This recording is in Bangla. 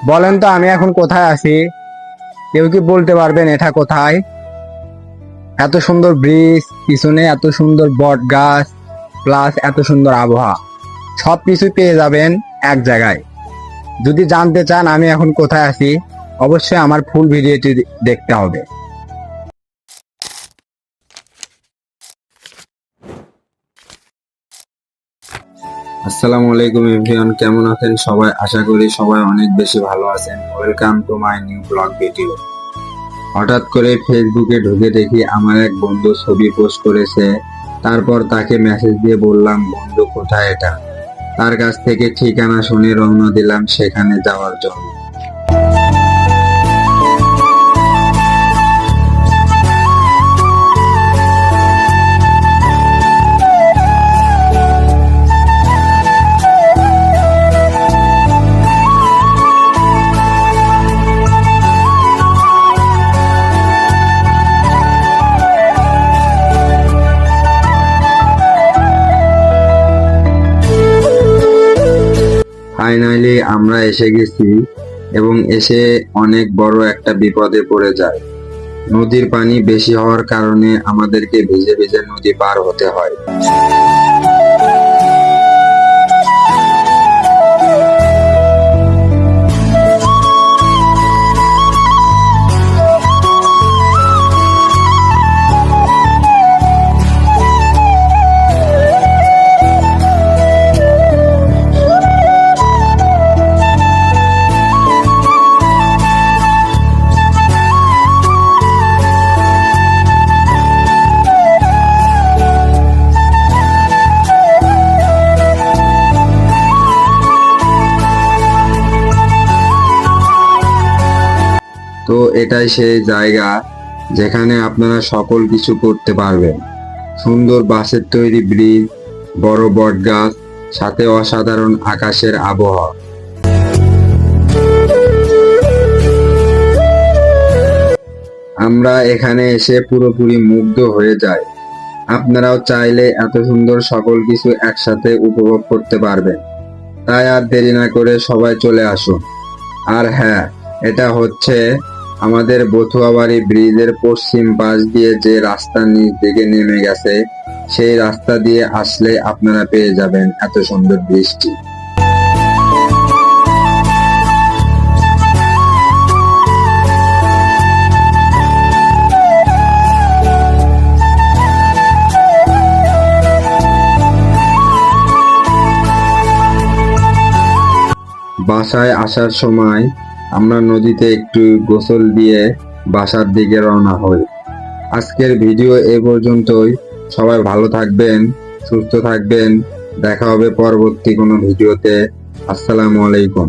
বলেন তো আমি এখন কোথায় আছি? কেউ কি বলতে পারবেন এটা কোথায়? এত সুন্দর ব্রিজ, পিছনে এত সুন্দর বট গাছ, প্লাস এত সুন্দর আবহাওয়া, সবকিছু পেয়ে যাবেন এক জায়গায়। যদি জানতে চান আমি এখন কোথায় আছি, অবশ্যই আমার ফুল ভিডিওটি দেখতে হবে। আসসালামু আলাইকুম এভরিওয়ান, কেমন আছেন সবাই? আশা করি সবাই অনেক বেশি ভালো আছেন। Welcome to my new blog video. হঠাৎ করে ফেসবুকে ঢুকে দেখি আমার এক বন্ধু ছবি পোস্ট করেছে। তারপর তাকে মেসেজ দিয়ে বললাম, বন্ধু কোথায় এটা? তার কাছ থেকে ঠিকানা শুনে রওনা দিলাম সেখানে যাওয়ার জন্য। ফাইনালি আমরা এসে গেছি এবং এসে অনেক বড় একটা বিপদে পড়ে যায়। নদীর পানি বেশি হওয়ার কারণে আমাদেরকে ভিজে ভিজে নদী পার হতে হয়। তো এটাই সেই জায়গা যেখানে আপনারা সকল কিছু করতে পারবেন। সুন্দর বাঁশের তৈরি ব্রিজ, বড় বট গাছ, সাথে অসাধারণ আকাশের আবহাওয়া। আমরা এখানে এসে পুরোপুরি মুগ্ধ হয়ে যাই। আপনারাও চাইলে এত সুন্দর সকল কিছু একসাথে উপভোগ করতে পারবেন। তাই আর দেরি না করে সবাই চলে আসুন। আর হ্যাঁ, এটা হচ্ছে আমাদের বথুয়াবাড়ি ব্রিজের পশ্চিম পাশ দিয়ে যে রাস্তা নিচ দিকে নেমে গেছে, সেই রাস্তা দিয়ে আসলে আপনারা পেয়ে যাবেন এত সুন্দর ব্রিজটি। বাসায় আসার সময় আমরা নদীতে একটু গোসল দিয়ে বাসার দিকে রওনা হই। আজকের ভিডিও এ পর্যন্তই। সবাই ভালো থাকবেন, সুস্থ থাকবেন। দেখা হবে পরবর্তী কোনো ভিডিওতে। আসসালামু আলাইকুম।